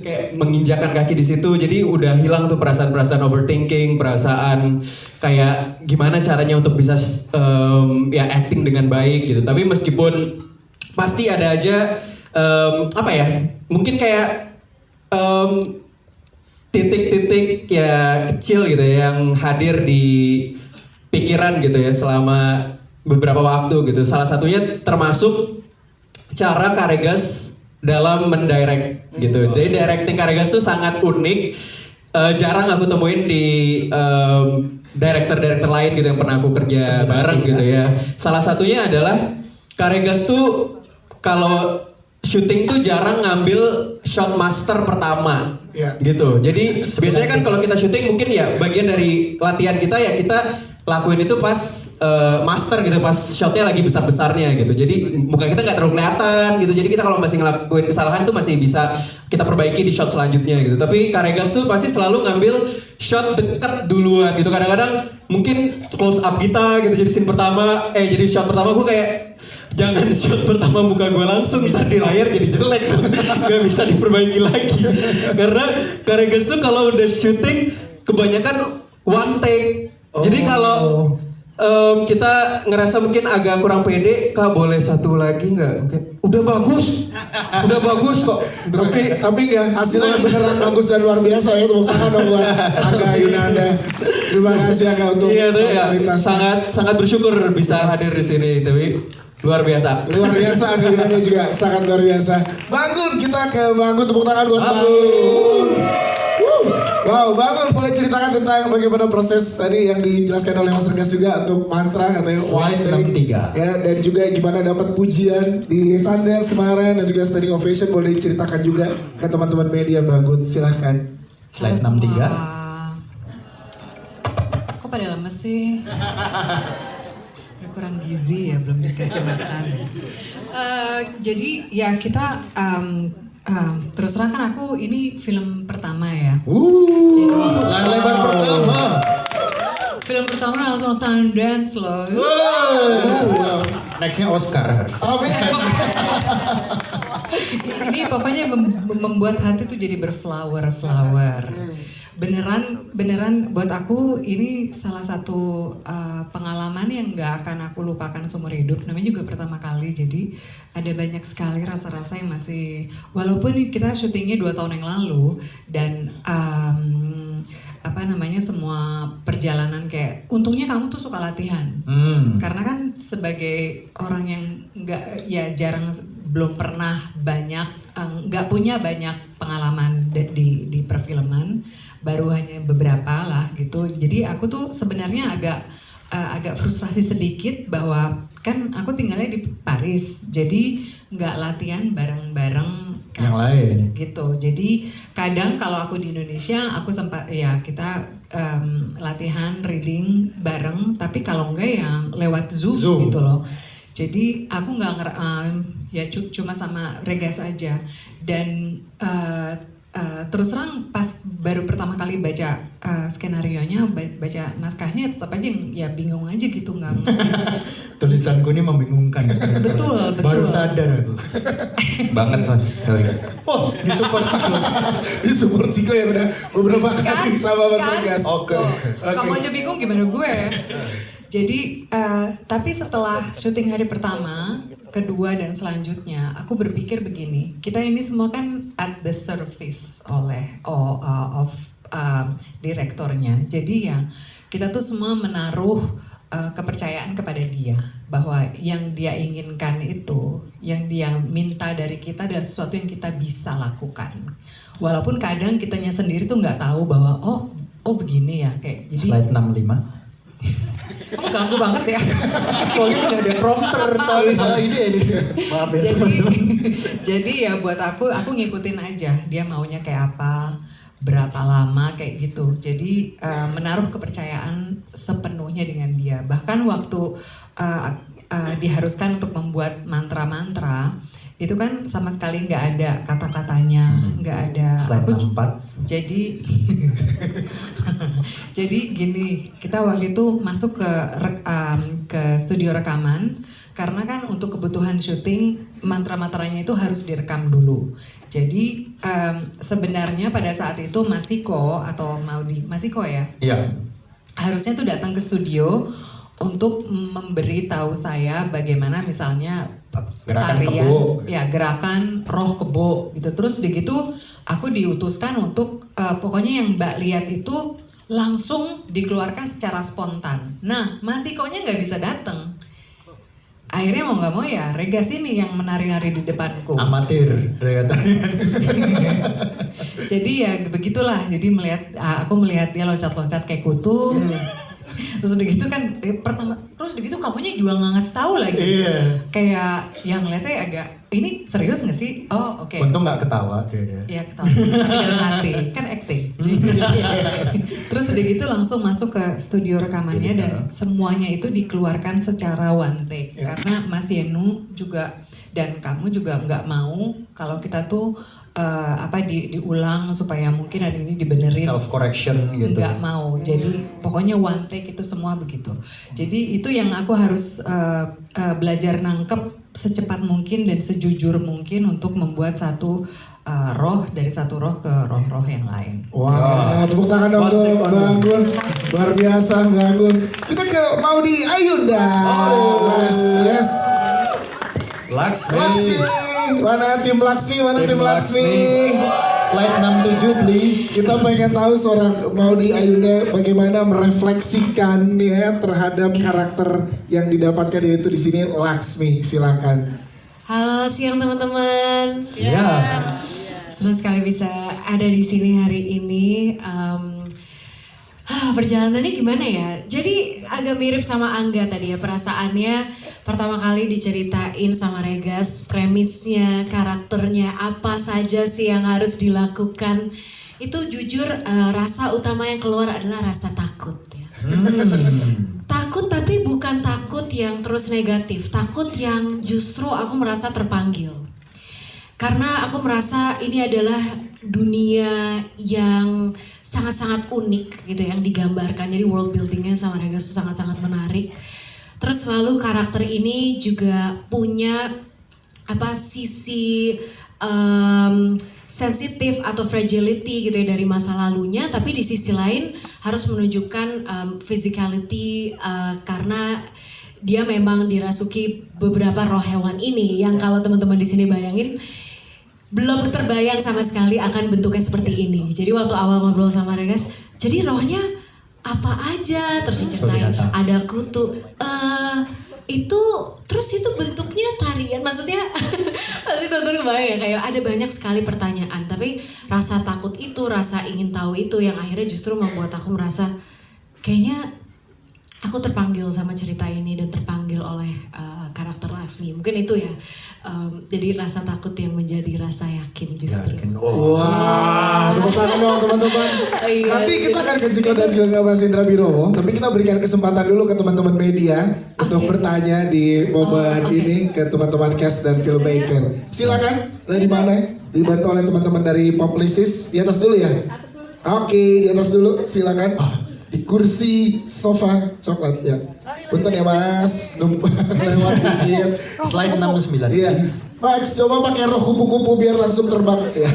kayak menginjakan kaki di situ, jadi udah hilang tuh perasaan-perasaan overthinking, perasaan kayak gimana caranya untuk bisa ya acting dengan baik gitu. Tapi meskipun pasti ada aja apa ya, mungkin kayak titik-titik ya kecil gitu ya yang hadir di pikiran gitu ya selama beberapa waktu gitu. Salah satunya termasuk cara Karegas dalam mendirect gitu. Jadi directing Karegas tuh sangat unik. Jarang aku temuin di director-director lain gitu yang pernah aku kerja bareng gitu ya. Salah satunya adalah Karegas tuh kalau syuting tuh jarang ngambil shot master pertama gitu. Jadi biasanya kan kalau kita syuting mungkin ya bagian dari latihan kita ya kita lakuin itu pas master gitu, pas shotnya lagi besar-besarnya gitu. Jadi muka kita nggak terlalu kelihatan gitu. Jadi kita kalau masih ngelakuin kesalahan tuh masih bisa kita perbaiki di shot selanjutnya gitu. Tapi Karegas tuh pasti selalu ngambil shot deket duluan gitu. Kadang-kadang mungkin close up kita gitu jadi scene pertama, jadi shot pertama gue kayak jangan shot pertama muka gue langsung, ntar di layar jadi jelek tuh. Gak bisa diperbaiki lagi. Karena Karegas tuh kalau udah syuting kebanyakan one take. Jadi kalau kita ngerasa mungkin agak kurang pede, Kak boleh satu lagi nggak? Oke. Udah bagus kok. Tapi ya hasilnya beneran bagus dan luar biasa ya. Tepuk tangan dong buat Angga Yunanda. Terima kasih Angga untuk sangat bersyukur bisa hadir di sini, tapi luar biasa. Luar biasa Angga Yunanda juga sangat luar biasa. Bangun, kita ke Bangun, tepuk tangan buat Bangun. Wow, Bangun boleh ceritakan tentang bagaimana proses tadi yang dijelaskan oleh Mas Regas juga untuk mantra katanya slide 63 ya, dan juga gimana dapat pujian di Sundance kemarin dan juga standing ovation, boleh diceritakan juga ke teman-teman media. Bangun, silahkan. Slide 63. Kok pada lemes sih? Kurang gizi ya, belum dikasih makan. Jadi ya kita terus terang kan aku ini film pertama ya. Jadi, layar lebar pertama. Film pertama langsung Sundance loh. Nextnya Oscar harus. Ini pokoknya membuat hati tuh jadi berflower. Beneran buat aku ini salah satu pengalaman yang nggak akan aku lupakan seumur hidup. Namanya juga pertama kali, jadi ada banyak sekali rasa-rasa yang masih, walaupun kita syutingnya 2 tahun yang lalu dan semua perjalanan kayak, untungnya kamu tuh suka latihan. Karena kan sebagai orang yang belum pernah banyak, nggak punya banyak pengalaman di perfilman, baru hanya beberapa lah gitu. Jadi aku tuh sebenarnya agak frustrasi sedikit bahwa kan aku tinggalnya di Paris, jadi nggak latihan bareng-bareng yang lain gitu. Jadi kadang kalau aku di Indonesia aku sempat ya kita latihan reading bareng, tapi kalau enggak ya lewat Zoom. Gitu loh. Jadi aku nggak cuma sama Regas aja. Dan terus terang pas baru pertama kali baca skenarionya, baca naskahnya, tetap aja ya bingung aja gitu, nggak. Tulisanku ini membingungkan. Betul. Baru sadar aku. Banget Mas, sorry. Oh, di support Ciko ya udah beberapa kali sama Mas Regas. Oke. Kamu aja bingung gimana gue. Jadi tapi setelah syuting hari pertama, kedua dan selanjutnya, aku berpikir begini, kita ini semua kan at the service of direktornya. Jadi ya kita tuh semua menaruh kepercayaan kepada dia bahwa yang dia inginkan itu, yang dia minta dari kita adalah sesuatu yang kita bisa lakukan. Walaupun kadang kitanya sendiri tuh nggak tahu bahwa oh begini ya kayak. Jadi slide 65. Kamu ganggu banget ya. Soalnya nggak ada prompter ini. Maaf ya teman-teman. Jadi ya buat aku ngikutin aja dia maunya kayak apa, berapa lama kayak gitu. Jadi menaruh kepercayaan sepenuhnya dengan dia. Bahkan waktu diharuskan untuk membuat mantra-mantra, itu kan sama sekali nggak ada kata-katanya, nggak ada. Slide 64. Jadi gini, kita waktu itu masuk ke studio rekaman karena kan untuk kebutuhan syuting mantra-mantranya itu harus direkam dulu. Jadi sebenarnya pada saat itu Masiko atau Masiko ya, Iya. harusnya tuh datang ke studio untuk memberi tahu saya bagaimana misalnya Gerakan tarian, kebo. ya gerakan roh kebo gitu. Terus begitu aku diutuskan untuk pokoknya yang Mbak lihat itu langsung dikeluarkan secara spontan. Nah, Masikonya nggak bisa datang. Akhirnya mau nggak mau ya Regas ini yang menari-nari di depanku. Amatir. Jadi ya begitulah. Jadi aku melihat dia loncat-loncat kayak kutu. Terus udah gitu kan pertama terus udah gitu kamunya juga nggak ngasih tahu lagi. Iya. Kayak yang ngeliatnya agak ini serius nggak sih? Oh oke. Untung nggak ketawa dia. Ya ketawa, tapi dalam hati kan acting. Terus udah gitu langsung masuk ke studio rekamannya dan semuanya itu dikeluarkan secara one take karena Mas Yenu juga dan kamu juga nggak mau kalau kita tuh diulang supaya mungkin ada ini dibenerin. Self correction gitu. Nggak mau, jadi pokoknya one take itu semua begitu. Jadi itu yang aku harus belajar nangkep secepat mungkin dan sejujur mungkin untuk membuat satu roh dari satu roh ke roh-roh yang lain. Wah, tepuk tangan dong untuk Bang Gun. Luar biasa Bang Gun. Kita ke Maudy Ayunda. Yes. Laksmi. Mana tim Laksmi? Slide 67 please. Kita pengen tahu seorang Maudy Ayunda bagaimana merefleksikan ya terhadap karakter yang didapatkan yaitu di sini Laksmi. Silakan. Halo siang teman-teman. Siap. Senang sekali bisa ada di sini hari ini. Perjalanannya gimana ya? Jadi agak mirip sama Angga tadi ya, perasaannya pertama kali diceritain sama Regas, premisnya, karakternya, apa saja sih yang harus dilakukan. Itu jujur rasa utama yang keluar adalah rasa takut ya. Takut tapi bukan takut yang terus negatif, takut yang justru aku merasa terpanggil. Karena aku merasa ini adalah dunia yang sangat-sangat unik gitu yang digambarkan. Jadi world buildingnya sama Regas itu sangat-sangat menarik. Terus lalu karakter ini juga punya sisi sensitif atau fragility gitu ya dari masa lalunya, tapi di sisi lain harus menunjukkan physicality karena dia memang dirasuki beberapa roh hewan ini yang kalau teman-teman di sini bayangin belum terbayang sama sekali akan bentuknya seperti ini. Jadi waktu awal ngobrol sama Regas, jadi rohnya apa aja terus diceritain, ada kutu, itu terus itu bentuknya tarian, maksudnya pasti tonton kebayang kayak ada banyak sekali pertanyaan, tapi rasa takut itu, rasa ingin tahu itu yang akhirnya justru membuat aku merasa kayaknya aku terpanggil sama cerita ini dan terpanggil oleh karakter Laksmi. Mungkin itu ya. Jadi rasa takut yang menjadi rasa yakin justru. Wah, tepuk tangan dong teman-teman. Nanti kita akan ke Ciko dan juga ke Mas Indra Birowo, tapi kita berikan kesempatan dulu ke teman-teman media untuk bertanya di momen ini ke teman-teman cast dan filmmaker. Silakan, dari mana? Dibantu oleh teman-teman dari Publicis. Di atas dulu ya? Oke, di atas dulu, silakan. Di kursi sofa coklat ya. Punten ya Mas, numpang lewat dikit. Slide 69. Iya. Mas, coba pakai roh kupu-kupu biar langsung terbang. Ya.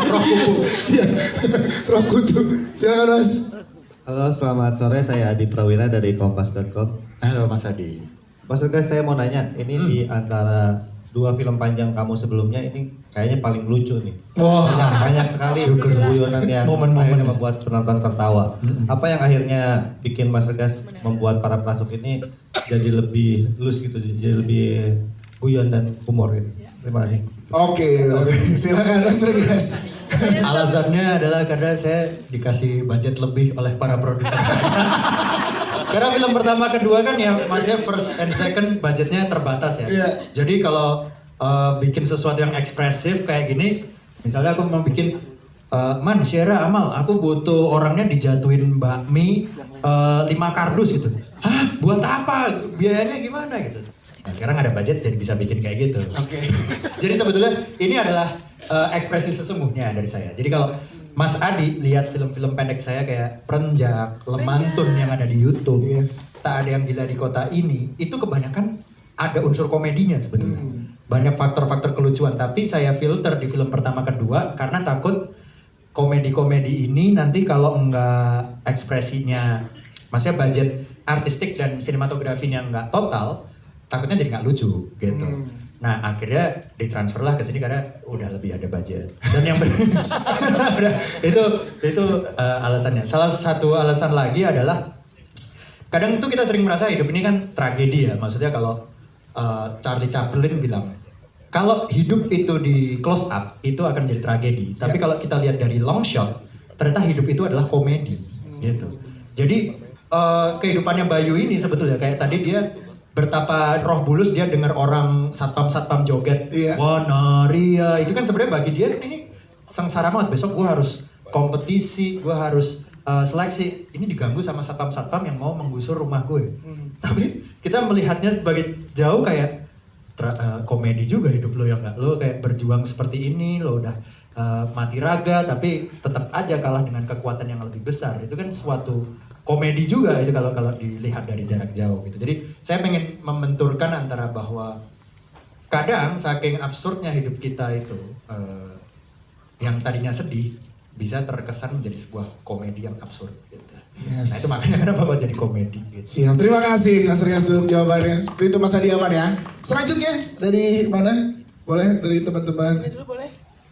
Roh kupu. Iya. Roh kutu. Silakan Mas. Halo, selamat sore. Saya Adi Prawira dari Kompas.com. Halo Mas Adi. Mas guys, saya mau nanya, ini di antara dua film panjang kamu sebelumnya ini kayaknya paling lucu nih. Wah. Banyak sekali guyonan yang akhirnya membuat penonton tertawa. Apa yang akhirnya bikin Mas Regas membuat para pelacuk ini jadi lebih loose gitu, jadi lebih guyon dan humor gitu. Terima kasih. Oke, silakan Mas Regas. Alasannya adalah karena saya dikasih budget lebih oleh para produser. Karena film pertama kedua kan ya maksudnya first and second budgetnya terbatas ya. Yeah. Jadi kalau bikin sesuatu yang ekspresif kayak gini, misalnya aku mau bikin Man, Syera, Amal, aku butuh orangnya dijatuhin bakmi 5 kardus gitu. Hah? Buat apa? Biayanya gimana gitu. Nah sekarang ada budget jadi bisa bikin kayak gitu. Oke. Jadi sebetulnya ini adalah ekspresi sesungguhnya dari saya. Jadi kalau Mas Adi lihat film-film pendek saya kayak Perenjak, Lemantun yang ada di YouTube, Tak Ada Yang Gila di Kota Ini, itu kebanyakan ada unsur komedinya sebetulnya. banyak faktor-faktor kelucuan. Tapi saya filter di film pertama kedua karena takut komedi-komedi ini nanti kalau enggak ekspresinya, maksudnya budget artistik dan sinematografinya enggak total, takutnya jadi nggak lucu gitu. Nah akhirnya ditransferlah ke sini karena udah lebih ada budget. Dan yang itu alasannya. Salah satu alasan lagi adalah kadang itu kita sering merasa hidup ini kan tragedi ya. Maksudnya kalau Charlie Chaplin bilang kalau hidup itu di close up itu akan jadi tragedi. Tapi kalau kita lihat dari long shot, ternyata hidup itu adalah komedi gitu. Jadi kehidupannya Bayu ini sebetulnya kayak tadi dia betapa roh bulus dia dengar orang satpam joget, Wanaria itu kan sebenarnya bagi dia kan ini sengsara banget. Besok gue harus kompetisi, gue harus seleksi. Ini diganggu sama satpam yang mau menggusur rumah gue. Tapi kita melihatnya sebagai jauh kayak komedi juga hidup lo yang nggak, lo kayak berjuang seperti ini, lo udah mati raga tapi tetap aja kalah dengan kekuatan yang lebih besar. Itu kan suatu komedi juga itu kalau dilihat dari jarak jauh gitu. Jadi saya pengen membenturkan antara bahwa kadang saking absurdnya hidup kita itu yang tadinya sedih bisa terkesan menjadi sebuah komedi yang absurd gitu. Nah itu makanya kenapa kok jadi komedi gitu. Siap, terima kasih Mas Rias untuk jawabannya. Itu Mas Adi aman ya. Selanjutnya dari mana? Boleh dari teman-teman. Ini dulu boleh.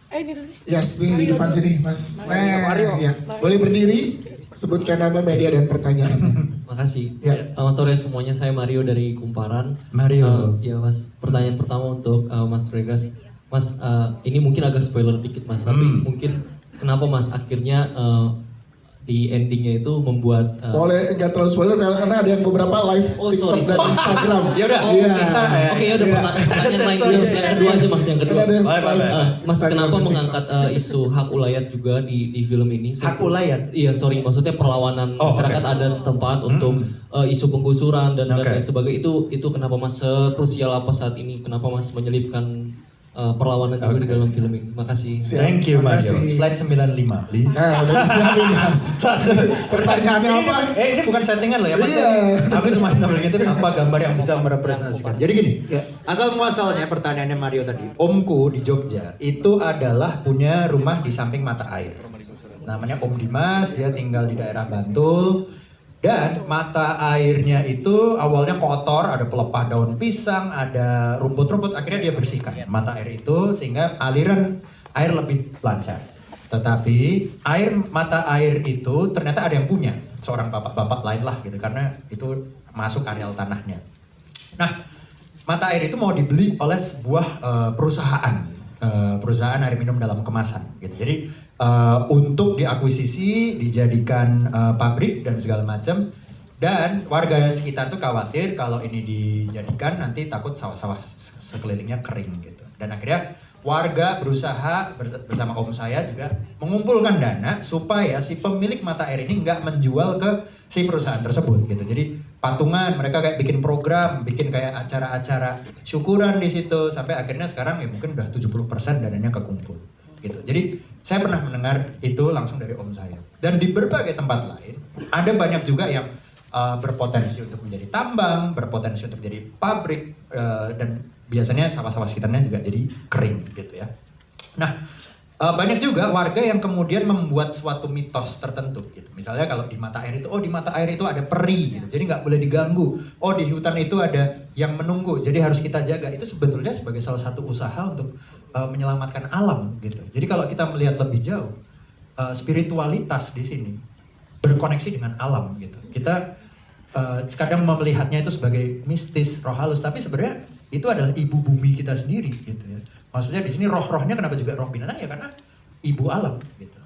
Ini dulu. Yes, nih di depan sini Mas. Ya. Boleh berdiri, sebutkan nama, media dan pertanyaannya. Makasih. Ya. Selamat sore semuanya, saya Mario dari Kumparan. Mario. Ya Mas, pertanyaan pertama untuk Mas Regas. Mas, ini mungkin agak spoiler dikit Mas, tapi mungkin kenapa Mas akhirnya di endingnya itu membuat Boleh nggak terlalu spoiler karena ada yang beberapa live TikTok dan Instagram. Ya udah. Oke, ya udah pertanyaan lain yang kedua aja Mas, yang kedua. Mas, kenapa mengangkat isu hak ulayat juga di film ini? Hak ulayat? Iya, sorry, maksudnya perlawanan masyarakat adat setempat untuk isu penggusuran dan lain sebagainya. Itu kenapa Mas sekrusial apa saat ini? Kenapa Mas menyelipkan perlawanan juga di dalam film ini? Makasih. Thank you Mario. Slide 95 please. Udah disiapin Mas. Pertanyaannya apa? Ini bukan settingan loh ya Mas. Aku cuma ngingetin apa gambar yang bisa merepresentasikan. Jadi gini, asal muasalnya pertanyaannya Mario tadi. Omku di Jogja itu adalah punya rumah di samping mata air. Namanya Om Dimas, dia tinggal di daerah Bantul. Dan mata airnya itu awalnya kotor, ada pelepah daun pisang, ada rumput-rumput, akhirnya dia bersihkan mata air itu sehingga aliran air lebih lancar. Tetapi mata air itu ternyata ada yang punya, seorang bapak-bapak lain lah gitu, karena itu masuk areal tanahnya. Nah, mata air itu mau dibeli oleh sebuah perusahaan air minum dalam kemasan gitu. Jadi untuk diakuisisi, dijadikan pabrik dan segala macam. Dan warga sekitar tuh khawatir kalau ini dijadikan nanti takut sawah-sawah sekelilingnya kering gitu. Dan akhirnya warga berusaha bersama om saya juga mengumpulkan dana supaya si pemilik mata air ini nggak menjual ke si perusahaan tersebut gitu. Jadi patungan, mereka kayak bikin program, bikin kayak acara-acara syukuran di situ sampai akhirnya sekarang ya mungkin udah 70% dananya kekumpul gitu. Jadi saya pernah mendengar itu langsung dari om saya. Dan di berbagai tempat lain ada banyak juga yang berpotensi untuk menjadi tambang, berpotensi untuk jadi pabrik dan biasanya sawah-sawah sekitarnya juga jadi kering gitu ya. Nah, banyak juga warga yang kemudian membuat suatu mitos tertentu gitu. Misalnya kalau di mata air itu, di mata air itu ada peri gitu, jadi nggak boleh diganggu. Di hutan itu ada yang menunggu, jadi harus kita jaga. Itu sebetulnya sebagai salah satu usaha untuk menyelamatkan alam gitu. Jadi kalau kita melihat lebih jauh, spiritualitas di sini berkoneksi dengan alam gitu. Kita kadang melihatnya itu sebagai mistis, roh halus, tapi sebenarnya itu adalah ibu bumi kita sendiri gitu ya. Maksudnya di sini roh-rohnya kenapa juga roh binatang ya karena ibu alam gitu.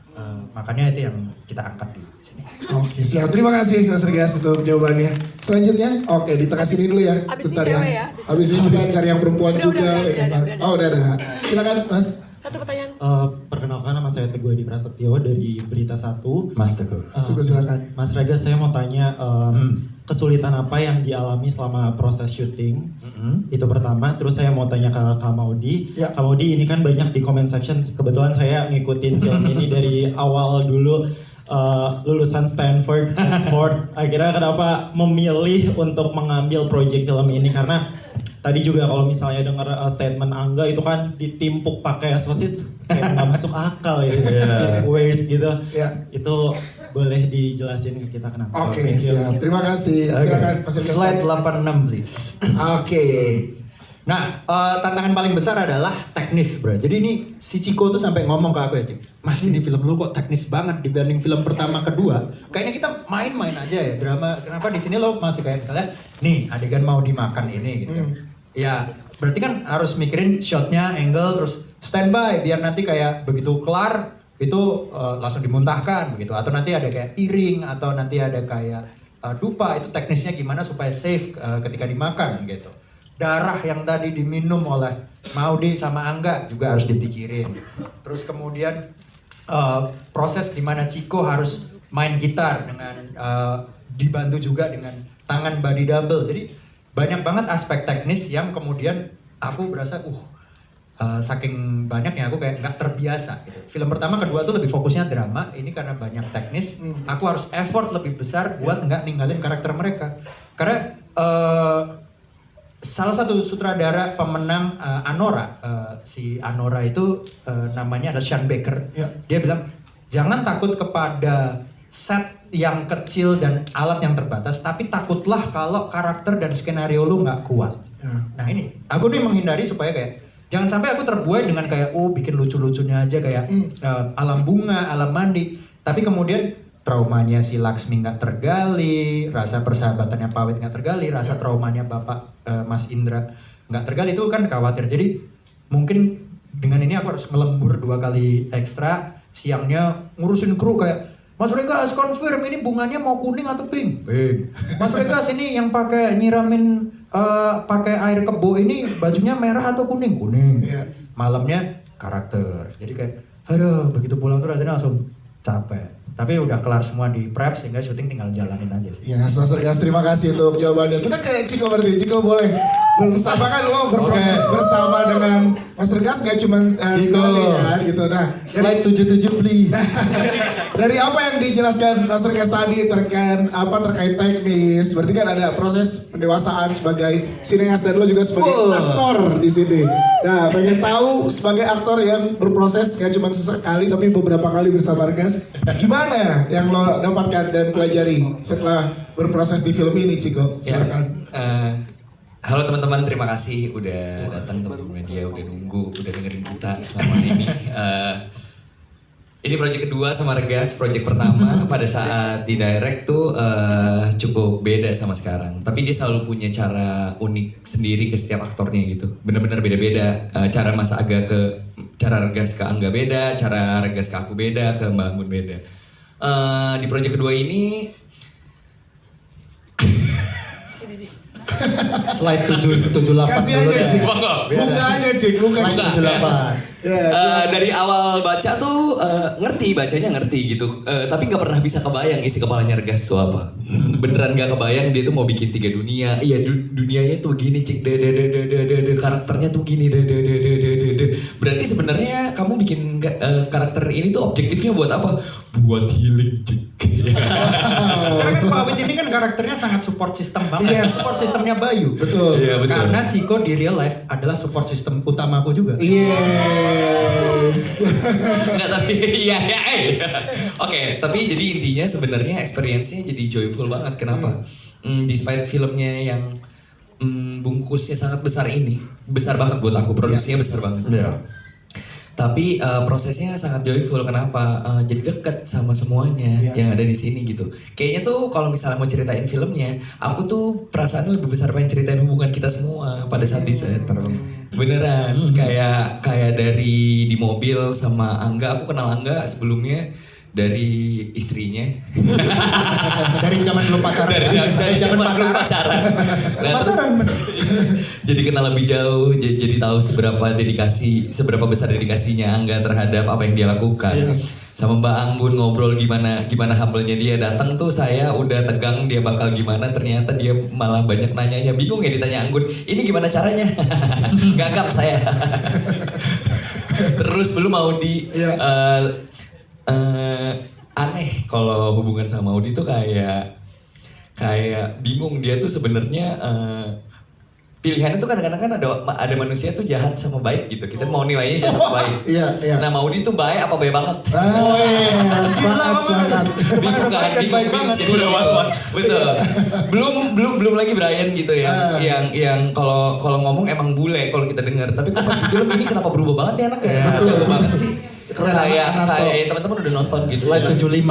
Makanya itu yang kita angkat di sini. Oke, siap. Terima kasih Mas Regas untuk jawabannya. Selanjutnya, di tengah sini dulu ya. Abis ini cewek ya. Abis ini kita cari yang perempuan juga. Udah. Silakan Mas. Satu pertanyaan. Perkenalkan nama saya Teguh Edi Prasetyo dari Berita 1. Mas Teguh. Mas Teguh silakan. Mas Regas, saya mau tanya kesulitan apa yang dialami selama proses syuting? Itu pertama. Terus saya mau tanya ke Kak Maudi. Ya. Kak Maudi ini kan banyak di comment section. Kebetulan saya ngikutin film ini dari awal dulu. Lulusan Stanford, Oxford. Akhirnya kenapa memilih untuk mengambil proyek film ini? Karena tadi juga kalau misalnya dengar statement Angga itu kan ditimpuk pakai sosis kayak nggak masuk akal ya, weird gitu. Itu boleh dijelasin ke kita kenapa? Oke, siap. Terima kasih. Silakan Mas Irgas. Slide 86 please. Oke. Nah, tantangan paling besar adalah teknis, bro. Jadi ini si Ciko tuh sampai ngomong ke aku ya, Cik. Mas, ini film lu kok teknis banget dibanding film pertama kedua. Kayaknya kita main-main aja ya drama. Kenapa di sini lo masih kayak misalnya, nih adegan mau dimakan ini gitu kan. Ya, berarti kan harus mikirin shotnya, angle, terus standby biar nanti kayak begitu kelar itu langsung dimuntahkan begitu. Atau nanti ada kayak piring atau nanti ada kayak dupa, itu teknisnya gimana supaya safe ketika dimakan gitu. Darah yang tadi diminum oleh Maudy sama Angga juga harus dipikirin. Terus kemudian proses di mana Ciko harus main gitar dengan dibantu juga dengan tangan body double. Jadi banyak banget aspek teknis yang kemudian aku berasa saking banyaknya aku kayak nggak terbiasa gitu. Film pertama kedua tuh lebih fokusnya drama, ini karena banyak teknis aku harus effort lebih besar buat nggak ninggalin karakter mereka. Karena salah satu sutradara pemenang Anora, si Anora itu namanya ada Sean Baker. Dia bilang jangan takut kepada set yang kecil dan alat yang terbatas, tapi takutlah kalau karakter dan skenario lu nggak kuat. Nah ini aku nih menghindari supaya kayak jangan sampai aku terbuai dengan kayak bikin lucu-lucunya aja kayak alam bunga, alam mandi, tapi kemudian traumanya si Laksmi nggak tergali, rasa persahabatannya Pawit nggak tergali, rasa traumanya Bapak Mas Indra nggak tergali, itu kan khawatir. Jadi mungkin dengan ini aku harus ngelembur 2 kali ekstra, siangnya ngurusin kru kayak Mas Regas confirm ini bunganya mau kuning atau pink? Pink. Mas Regas ini yang pakai nyiramin pakai air kebo ini bajunya merah atau kuning? Kuning. Malamnya karakter. Jadi kayak aduh begitu pulang tuh rasanya langsung capek. Tapi udah kelar semua di prep sehingga syuting tinggal jalanin aja. Ya, Mas Irgas, terima kasih untuk jawabannya. Kita ke Ciko berarti. Ciko boleh bersama kan lo berproses bersama dengan Mas Irgas gak cuma sekali kan gitu. Nah, slide 77 please. Dari apa yang dijelaskan Mas Irgas tadi terkait teknis, berarti kan ada proses pendewasaan sebagai sineas dan lo juga sebagai aktor di sini. Nah, pengen tahu sebagai aktor yang berproses gak cuma sesekali tapi beberapa kali bersama Irgas. Nah, gimana yang lo dapatkan dan pelajari setelah berproses di film ini, Ciko? Silakan. Halo teman-teman, terima kasih udah datang, teman-teman media udah nunggu, udah dengerin kita selama ini. Ini project kedua sama Regas, project pertama pada saat di direct tuh cukup beda sama sekarang. Tapi dia selalu punya cara unik sendiri ke setiap aktornya gitu. Bener-bener beda-beda. Cara Mas Aga cara Regas ke Angga beda, cara Regas ke aku beda, ke Mbak Anggun beda. Di project kedua ini slide 778 kasih dulu aja, deh. Cik. Buka aja, Cik. Buka 78. Dari awal baca tuh bacanya ngerti gitu. Tapi nggak pernah bisa kebayang isi kepalanya Regas itu apa. Beneran nggak kebayang dia tuh mau bikin 3 dunia. Iya dunianya tuh gini, Cik. Karakternya tuh gini. Berarti sebenarnya kamu bikin karakter ini tuh objektifnya buat apa? Buat healing, Cik. Karena kan Pak Awit ini kan karakternya sangat support system banget. Support sistemnya Bayu. Betul. Iya, betul. Karena Ciko di real life adalah support system utamaku juga. Yes. Enggak, tapi iya. Oke, tapi jadi intinya sebenarnya experience-nya jadi joyful banget. Kenapa? Despite filmnya yang bungkusnya sangat besar ini, besar banget buat aku, produksinya besar banget. Tapi prosesnya sangat joyful. Kenapa? Jadi deket sama semuanya yang ada di sini gitu. Kayaknya tuh kalau misalnya mau ceritain filmnya, aku tuh perasaannya lebih besar pengen ceritain hubungan kita semua pada saat di set. Beneran, kayak dari di mobil sama Angga. Aku kenal Angga sebelumnya dari istrinya. Dari zaman belum pacaran. Dari zaman belum pacaran. Nah, terus jadi kenal lebih jauh, jadi tahu seberapa besar dedikasinya Angga terhadap apa yang dia lakukan. Sama Mbak Anggun ngobrol gimana humble-nya dia. Datang tuh saya udah tegang dia bakal gimana, ternyata dia malah banyak nanyanya. Bingung ya ditanya Anggun, ini gimana caranya? Gagap saya. Terus belum mau aneh kalau hubungan sama Maudy tuh kayak bingung dia tuh sebenarnya pilihannya tuh kadang-kadang kan ada manusia tuh jahat sama baik gitu. Kita mau nilainya jahat sama baik. Iya. Nah Maudi tuh baik apa baik banget? Semangat. Bingung kan? Sih. Udah was-was. Betul. Belum lagi Brian gitu yang kalau ngomong emang bule kalau kita dengar. Tapi kok pas di film ini kenapa berubah banget nih anaknya? Betul banget sih. Kayak teman-teman udah nonton gitu. Slide 75.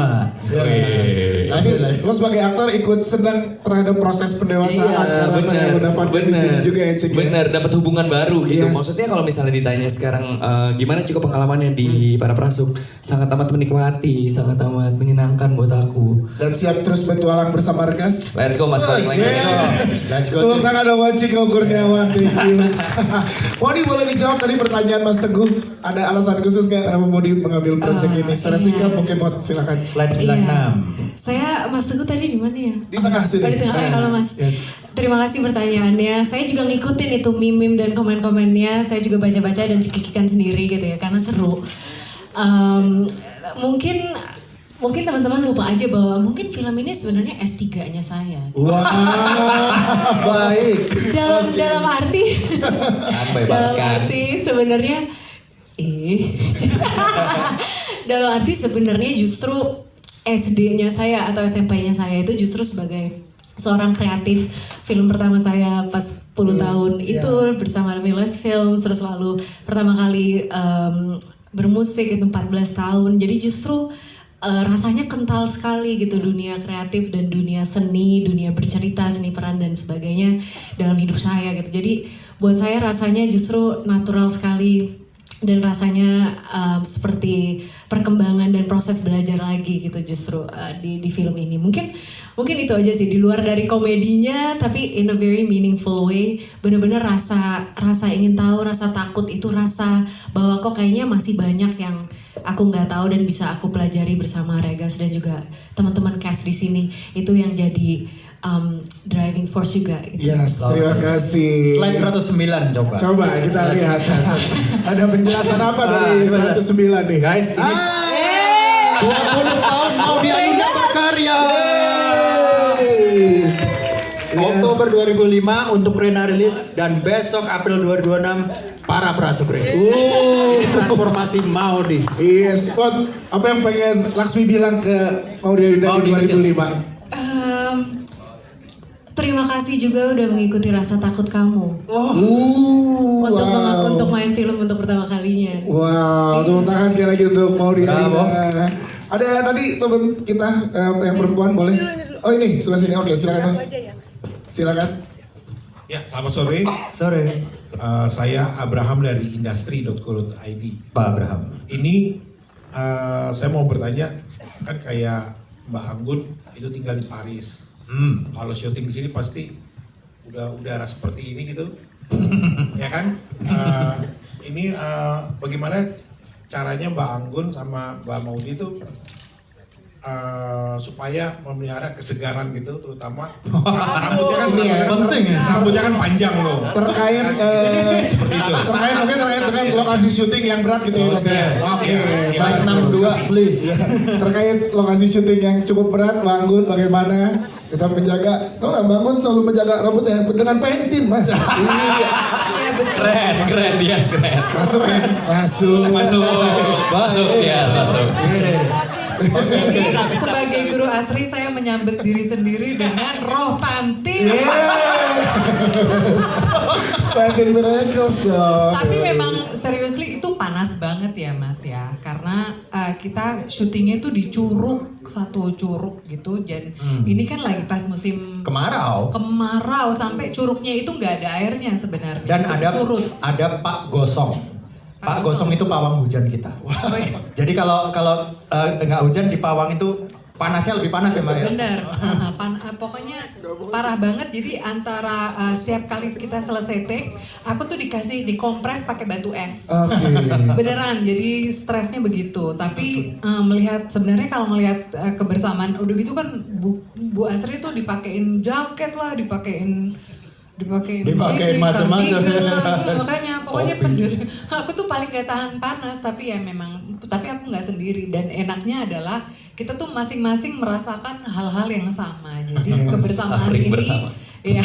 Tapi lo sebagai aktor ikut senang terhadap proses pendewasaan karena yang mendapatkan di sini juga ya Cik. Bener, dapat hubungan baru gitu. Maksudnya kalau misalnya ditanya sekarang gimana Ciko pengalamannya di Para Prasuk, sangat amat menikmati, sangat amat menyenangkan buat aku. Dan siap terus bertualang bersama Regas. Let's go Mas Balik lagi. Let's go. Tepuk tangan dong buat Ciko Kurniawan. Modi boleh dijawab tadi pertanyaan Mas Teguh. Ada alasan khusus kayak kenapa Modi mengambil proyek ini? Secara singkat mungkin mau silakan. Slide 96. Saya Mas Teguh tadi di mana ya? Di tengah sini. Di tengah. Halo Mas. Terima kasih pertanyaannya. Saya juga ngikutin itu meme dan komen-komennya. Saya juga baca-baca dan cekikikan sendiri gitu ya karena seru. Mungkin teman-teman lupa aja bahwa mungkin film ini sebenarnya S3-nya saya. Wah, baik. Dalam arti sebenarnya dalam arti sebenarnya justru SD-nya saya atau SMP-nya saya itu justru sebagai seorang kreatif. Film pertama saya pas 10 tahun itu bersama Miles Film, terus lalu pertama kali bermusik itu 14 tahun. Jadi justru rasanya kental sekali gitu dunia kreatif dan dunia seni, dunia bercerita, seni peran dan sebagainya dalam hidup saya gitu. Jadi buat saya rasanya justru natural sekali dan rasanya seperti perkembangan dan proses belajar lagi gitu justru di film ini. Mungkin itu aja sih, di luar dari komedinya tapi in a very meaningful way. Bener-bener rasa ingin tahu, rasa takut itu, rasa bahwa kok kayaknya masih banyak yang aku nggak tahu dan bisa aku pelajari bersama Regas dan juga teman-teman cast di sini. Itu yang jadi driving force juga gitu. Yes, terima kasih. Slide 109 coba. Coba kita lihat. Ada penjelasan apa dari 109 nih? Guys, ini 20 tahun Maudy Ayunda berkarya. Oktober 2005 untuk Rena rilis dan besok April 2026 Para Prasuk rilis. Transformasi Maudy. Yes, apa yang pengen Laksmi bilang ke Maudy Ayunda di 2005? Terima kasih juga udah mengikuti rasa takut kamu. Untuk main film untuk pertama kalinya. Wow, tepuk tangan sekali lagi untuk Maudy Ayunda. Ada tadi teman kita yang perempuan boleh? Oh ini sebelah sini. Oke, silakan Mas. Silakan. Ya, selamat sore. Sore. Saya Abraham dari industri.co.id. Pak Abraham. Ini saya mau bertanya, kan kayak Mbak Anggun itu tinggal di Paris. Kalau syuting di sini pasti udah udara seperti ini gitu, ya kan? Ini bagaimana caranya Mbak Anggun sama Mbak Maudy itu supaya memelihara kesegaran gitu, terutama rambutnya kan penting ya. Rambutnya kan panjang loh. Terkait seperti itu. Terkait dengan lokasi syuting yang berat gitu ya Mas ya. Oke. Slide 62 please. Terkait lokasi syuting yang cukup berat, Mbak Anggun bagaimana kita menjaga? Tahu nggak, Mbak Anggun selalu menjaga rambutnya dengan pentin Mas. Iya betul. Keren dia, keren. Masuk ya, masuk. Ya, masuk. Jadi sebagai guru asri saya menyambut diri sendiri dengan roh pantin. Pantin miracles dong. Tapi memang seriously itu panas banget ya Mas ya. Karena kita syutingnya itu di satu curug gitu. Dan ini kan lagi pas musim kemarau sampai curugnya itu nggak ada airnya sebenarnya. Dan surut. ada Pak Gosong. Pak Gosong itu pawang hujan kita. Jadi kalau nggak hujan di pawang itu panasnya lebih panas ya Mbak ya? Bener, pokoknya parah banget. Jadi antara setiap kali kita selesai take, aku tuh dikompres pakai batu es. Beneran, jadi stresnya begitu. Tapi sebenarnya kalau melihat kebersamaan, udah gitu kan Bu Asri tuh dipakein jaket lah, dipakein macam-macam. Makanya pokoknya aku tuh paling gak tahan panas, tapi aku nggak sendiri. Dan enaknya adalah kita tuh masing-masing merasakan hal-hal yang sama. Jadi kebersamaan ini ya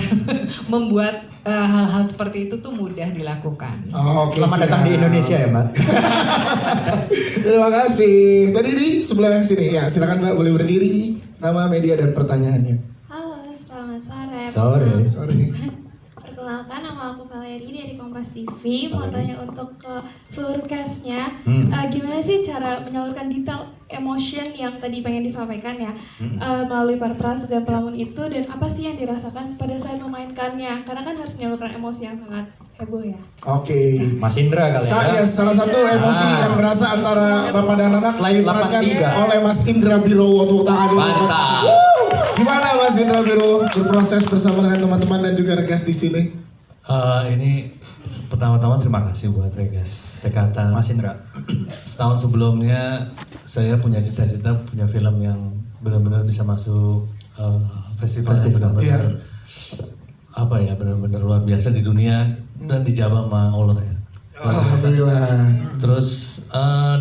membuat hal-hal seperti itu tuh mudah dilakukan. Oke, Selamat datang di Indonesia ya Mbak. Terima kasih. Tadi di sebelah sini ya, silakan Mbak boleh berdiri. Nama, media dan pertanyaannya. Halo, selamat sore. Sorry. Perkenalkan, nama aku Valeri dari Kompas TV. Mau tanya untuk ke seluruh cast-nya, gimana sih cara menyalurkan detail emotion yang tadi pengen disampaikan ya, melalui para prasu dan pelamun itu, dan apa sih yang dirasakan pada saat memainkannya? Karena kan harus menyalurkan emosi yang sangat heboh ya. Oke. Mas Indra kali ya. Salah satu emosi yang berasa antara Bapak dan anak Slide diperankan 83. oleh Mas Indra Birowo. Tepuk tangan dulu. Mantap. Gimana Mas Indra Birowo berproses bersama dengan teman-teman dan juga regas di sini? Ini pertama-tama terima kasih buat Regas Rekata. Mas Indra. Setahun sebelumnya saya punya cita-cita punya film yang benar-benar bisa masuk festival yang benar-benar apa ya, benar-benar luar biasa di dunia dan dijabah sama Allah ya. Alhamdulillah. Terus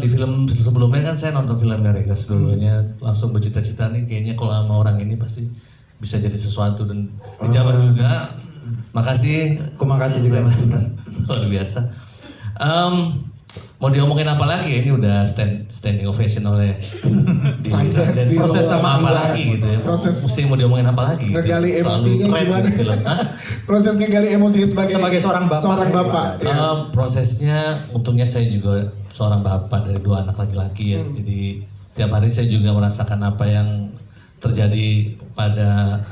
di film sebelumnya kan saya nonton filmnya Regas dulunya, langsung bercita-cita nih kayaknya kalau sama orang ini pasti bisa jadi sesuatu dan dijabah juga. Makasih. Makasih juga Mas Indra. Luar biasa. Mau diomongin apa lagi ya? Ini udah standing ovation oleh proses sama apa lagi gitu ya. Mesti mau diomongin apa lagi? Ngegali emosinya gimana? Proses ngegali emosi sebagai seorang bapak. Prosesnya untungnya saya juga seorang bapak dari 2 anak laki-laki ya. Jadi tiap hari saya juga merasakan apa yang terjadi pada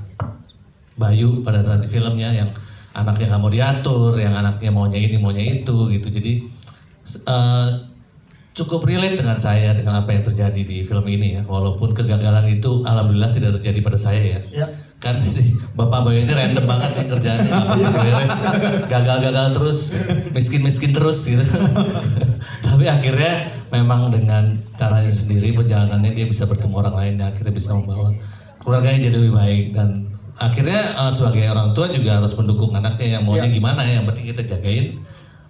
Bayu pada saat di filmnya, yang anaknya nggak mau diatur, yang anaknya maunya ini maunya itu gitu. Jadi cukup relate dengan saya dengan apa yang terjadi di film ini ya. Walaupun kegagalan itu alhamdulillah tidak terjadi pada saya ya. Kan si Bapak Bayu ini random banget nih kerjaannya, nggak pernah beres, gagal terus, miskin terus gitu. Tapi akhirnya memang dengan caranya sendiri, perjalanannya dia bisa bertemu orang lain dan akhirnya bisa membawa keluarganya jadi lebih baik. Dan akhirnya sebagai orang tua juga harus mendukung anaknya yang maunya gimana, yang penting kita jagain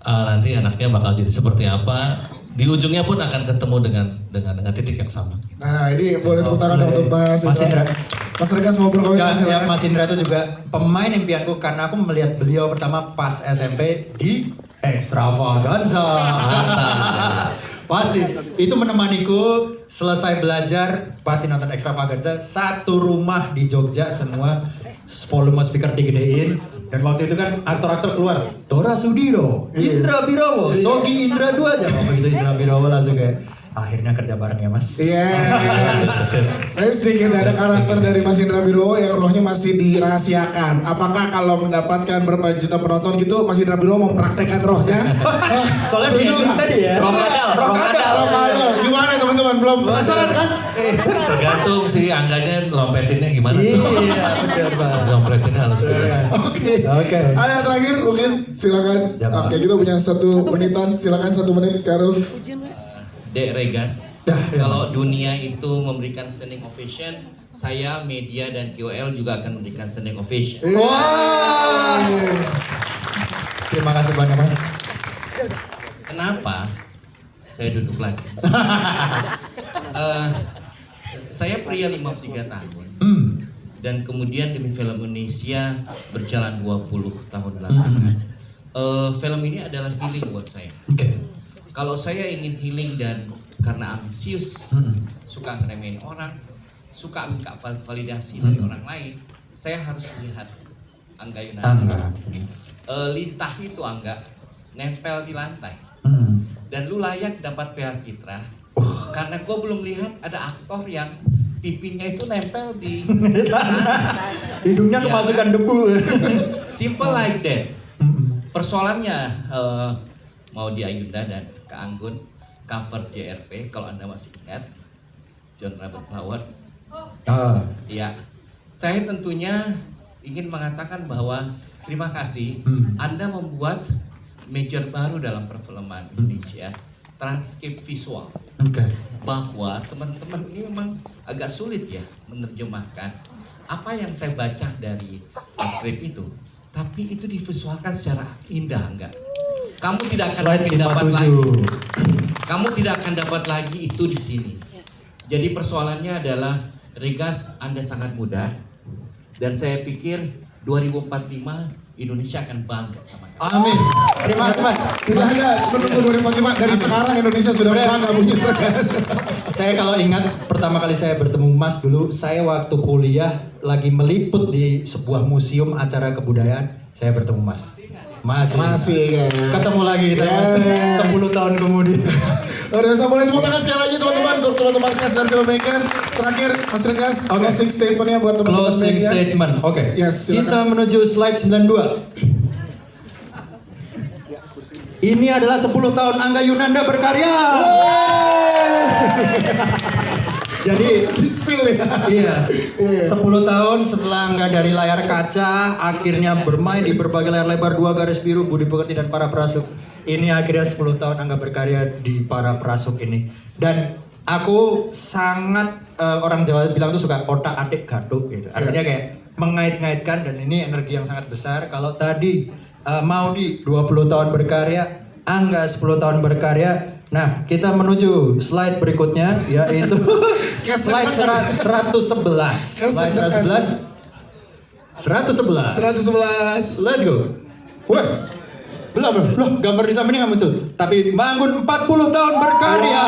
nanti anaknya bakal jadi seperti apa, di ujungnya pun akan ketemu dengan titik yang sama. Nah ini boleh tepuk tangan untuk Mas Indra. Mas Regas mau berkomentar? Ya, Mas Indra itu juga pemain impianku karena aku melihat beliau pertama pas SMP di Extravaganza. Pasti itu menemaniku selesai belajar, pasti nonton Extravaganza. Satu rumah di Jogja semua volume speaker digedein, dan waktu itu kan aktor-aktor keluar, Tora Sudiro, Indra Birowo, Sogi Indra 2 aja, begitu Indra Birowo langsung kayak akhirnya kerja bareng ya Mas. Sedikit ada karakter dari Mas Indra Birowo yang rohnya masih dirahasiakan. Apakah kalau mendapatkan berapa juta penonton gitu, Mas Indra Birowo mempraktekkan rohnya? Soalnya begini tadi ya. Roh kadal. Gimana teman-teman, belum penasaran kan? Tergantung sih angkanya rompetinnya gimana. Iya benar Pak. Rompetinnya harus Oke. Ada terakhir mungkin silakan. Oke, kita punya 1 menitan, silakan 1 menit Karul. Dek Regas, kalau dunia itu memberikan standing ovation, saya, media, dan KOL juga akan memberikan standing ovation. Terima kasih banyak Mas. Kenapa saya duduk lagi? Saya pria 53 tahun. Dan kemudian demi film Indonesia berjalan 20 tahun belakangan. Film ini adalah healing buat saya. Kalau saya ingin healing dan karena ambisius, suka ngeremehin orang, suka minta validasi dari orang lain, saya harus lihat Angga Yunani. Lintah itu Angga nempel di lantai. Dan lu layak dapat Piala Citra. Karena gue belum lihat ada aktor yang pipinya itu nempel di hidungnya kemasukan debu. Simple like that. Persoalannya mau di Ayunda dan Kak Anggun cover JRP kalau Anda masih ingat, John Robert Flower. Iya. Saya tentunya ingin mengatakan bahwa terima kasih Anda membuat major baru dalam perfilman Indonesia, transkrip visual. Bahwa teman-teman ini memang agak sulit ya menerjemahkan apa yang saya baca dari skrip itu, tapi itu divisualkan secara indah enggak? Kamu tidak akan dapat lagi. Kamu tidak akan dapat lagi itu di sini. Jadi persoalannya adalah Regas, Anda sangat muda dan saya pikir 2045 Indonesia akan bangga sama kami. Amin. Terima kasih Mas. Tidak hanya menunggu 2045, dari sekarang Indonesia sudah bangga punya Bergas. Saya kalau ingat pertama kali saya bertemu Mas dulu, saya waktu kuliah lagi meliput di sebuah museum acara kebudayaan, saya bertemu Mas. Masih kan. Ketemu lagi kita Mas. 10 tahun kemudian. Luar biasa, boleh tepuk tangan sekali lagi teman-teman untuk teman-teman cast dan filmmaker. Terakhir Mas Regas, closing statementnya buat teman-teman. Closing statement, oke. Yes, Kita menuju slide 92. Ini adalah 10 tahun Angga Yunanda berkarya. Jadi spill ya. Iya. 10 tahun setelah Angga dari layar kaca akhirnya bermain di berbagai layar lebar, 2 garis biru, Budi Pekerti dan Para Prasuk. Ini akhirnya 10 tahun Angga berkarya di Para Prasuk ini. Dan aku sangat orang Jawa bilang tuh suka otak adik gaduk gitu. Artinya kayak mengait-ngaitkan dan ini energi yang sangat besar. Kalau tadi Maudi 20 tahun berkarya, Angga 10 tahun berkarya. Nah, kita menuju slide berikutnya yaitu slide 111. Slide 111. 111. Let's go. Wah. Belum, gambar di samping nggak muncul. Tapi Mbak Anggun 40 tahun berkarya.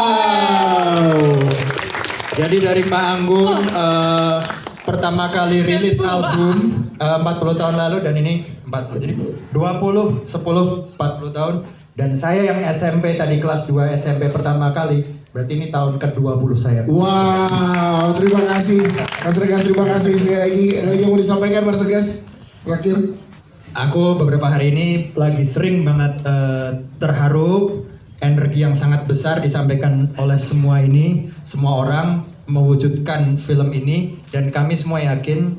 Jadi dari Pak Anggun pertama kali rilis album 40 tahun lalu dan ini 40. Jadi 20, 10, 40 tahun. Dan saya yang SMP tadi kelas 2 SMP pertama kali, berarti ini tahun ke-20 saya. Wow, terima kasih Mas Regas, terima kasih sekali lagi. Ada lagi yang mau disampaikan Mas Regas? Terakhir. Aku beberapa hari ini lagi sering banget terharu, energi yang sangat besar disampaikan oleh semua orang mewujudkan film ini dan kami semua yakin